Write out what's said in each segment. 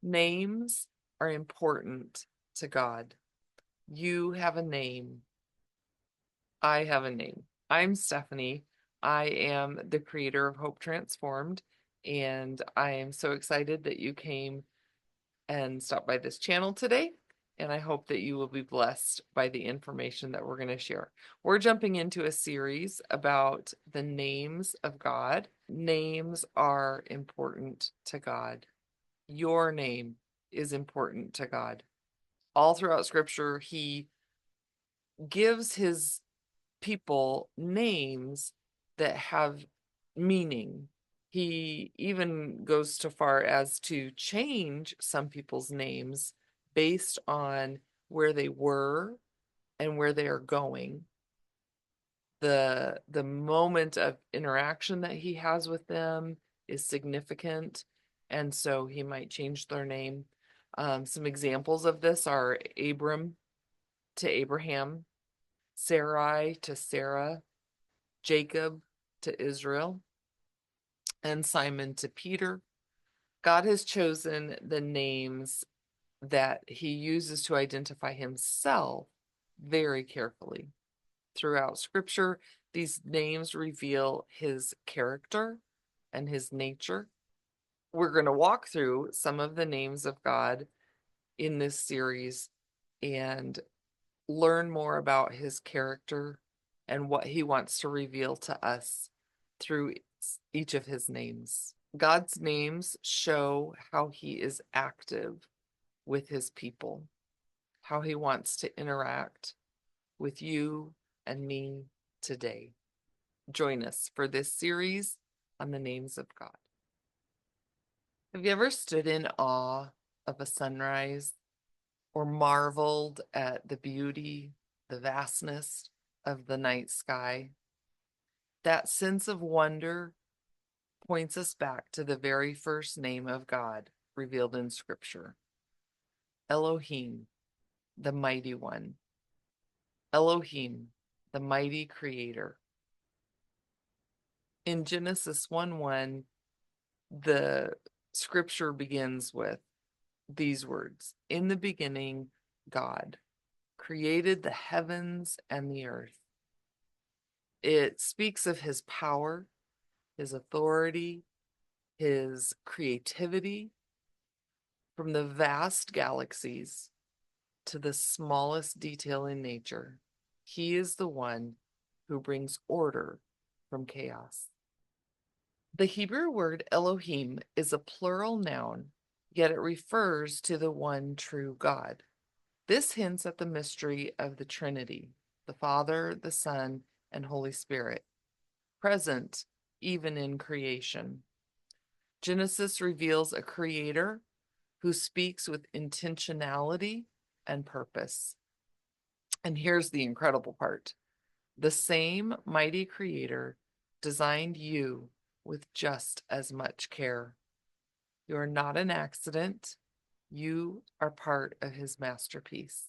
Names are important to God. You have a name. I have a name. I'm Stephanie. I am the creator of Hope Transformed, and I am so excited that you came and stopped by this channel today. And I hope that you will be blessed by the information that we're going to share. We're jumping into a series about the names of God. Names are important to God. Your name is important to God. All throughout Scripture, He gives His people names that have meaning. He even goes so far as to change some people's names based on where they were and where they are going. The moment of interaction that he has with them is significant, and so he might change their name. Some examples of this are Abram to Abraham, Sarai to Sarah, Jacob to Israel, and Simon to Peter. God has chosen the names that he uses to identify himself very carefully. Throughout Scripture, these names reveal his character and his nature. We're going to walk through some of the names of God in this series and learn more about his character and what he wants to reveal to us through each of his names. God's names show how he is active with his people, how he wants to interact with you and me today. Join us for this series on the names of God. Have you ever stood in awe of a sunrise or marveled at the beauty, the vastness of the night sky? That sense of wonder points us back to the very first name of God revealed in Scripture, Elohim, the mighty one. Elohim, the mighty creator. In Genesis 1:1, the scripture begins with these words: in the beginning, God created the heavens and the earth. It speaks of his power, his authority, his creativity. From the vast galaxies to the smallest detail in nature, he is the one who brings order from chaos. The Hebrew word Elohim is a plural noun, yet it refers to the one true God. This hints at the mystery of the Trinity, the Father, the Son, and Holy Spirit, present even in creation. Genesis reveals a creator who speaks with intentionality and purpose. And here's the incredible part: the same mighty creator designed you with just as much care. You are not an accident. You are part of his masterpiece.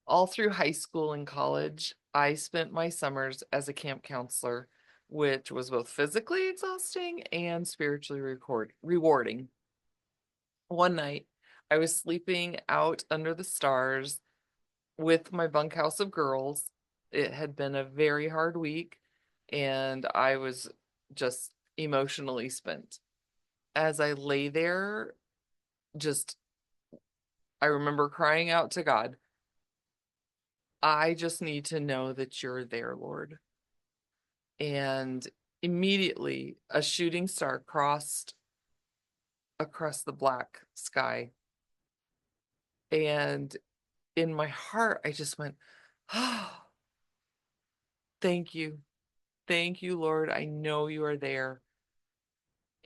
All through high school and college, I spent my summers as a camp counselor, which was both physically exhausting and spiritually rewarding. One night, I was sleeping out under the stars with my bunkhouse of girls. It had been a very hard week, and I was just emotionally spent. As I lay there, just, I remember crying out to God, I just need to know that you're there, Lord. And immediately a shooting star crossed across the black sky. And in my heart, I just went, oh, thank you. Thank you, Lord. I know you are there.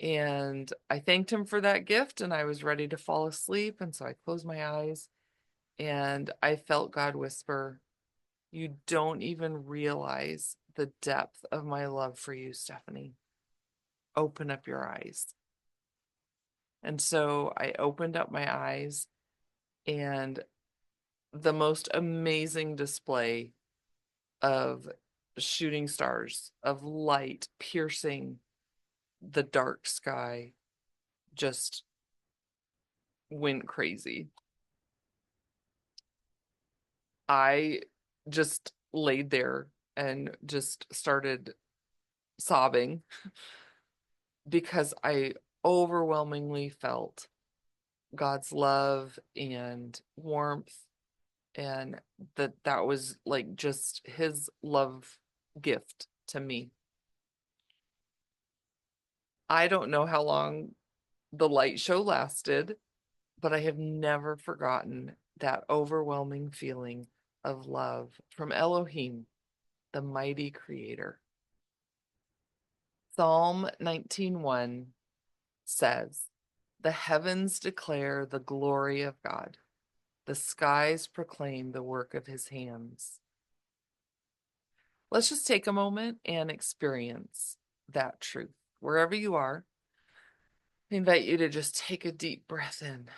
And I thanked him for that gift, and I was ready to fall asleep. And so I closed my eyes and I felt God whisper, you don't even realize the depth of my love for you, Stephanie. Open up your eyes. And so I opened up my eyes, and the most amazing display of shooting stars, of light piercing the dark sky, just went crazy. I just laid there and just started sobbing because I overwhelmingly felt God's love and warmth, and that was like just his love gift to me. I don't know how long the light show lasted, but I have never forgotten that overwhelming feeling of love from Elohim, the mighty creator. Psalm 19:1 says, "The heavens declare the glory of God. The skies proclaim the work of his hands." Let's just take a moment and experience that truth. Wherever you are, I invite you to just take a deep breath in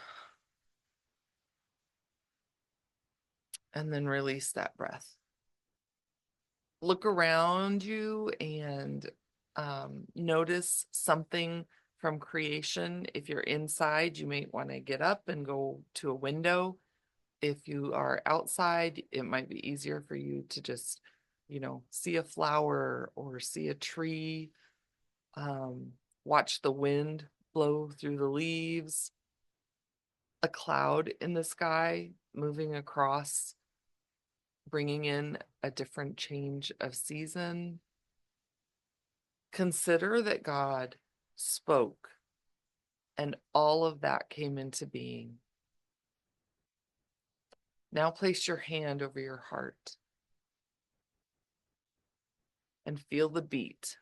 and then release that breath. Look around you and notice something from creation. If you're inside, you may want to get up and go to a window. If you are outside, it might be easier for you to just, see a flower or see a tree, watch the wind blow through the leaves, a cloud in the sky moving across, bringing in a different change of season. Consider that God spoke and all of that came into being. Now place your hand over your heart and feel the beat.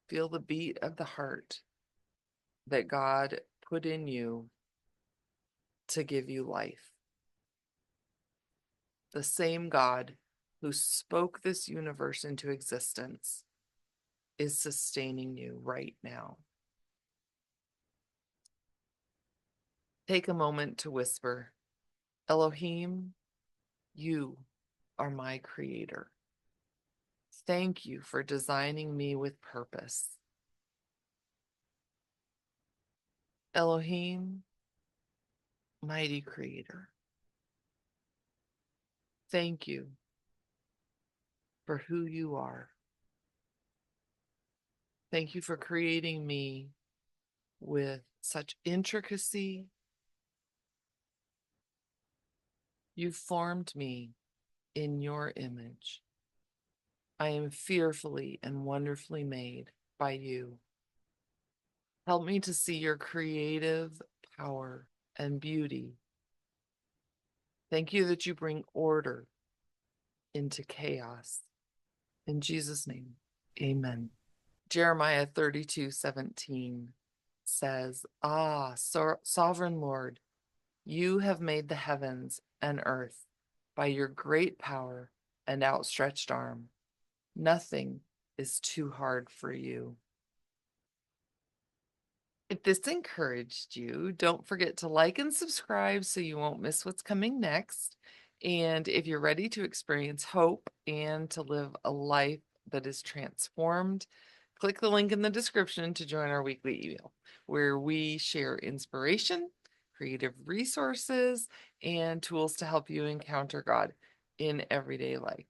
Feel the beat of the heart that God put in you to give you life. The same God who spoke this universe into existence is sustaining you right now. Take a moment to whisper, "Elohim, you are my creator. Thank you for designing me with purpose. Elohim, mighty creator, thank you for who you are. Thank you for creating me with such intricacy. You formed me in your image. I am fearfully and wonderfully made by you. Help me to see your creative power and beauty. Thank you that you bring order into chaos. In Jesus' name, amen." Jeremiah 32:17 says, Sovereign Lord, you have made the heavens and earth by your great power and outstretched arm. Nothing is too hard for you. If this encouraged you, don't forget to like and subscribe so you won't miss what's coming next. And if you're ready to experience hope and to live a life that is transformed, click the link in the description to join our weekly email, where we share inspiration, creative resources, and tools to help you encounter God in everyday life.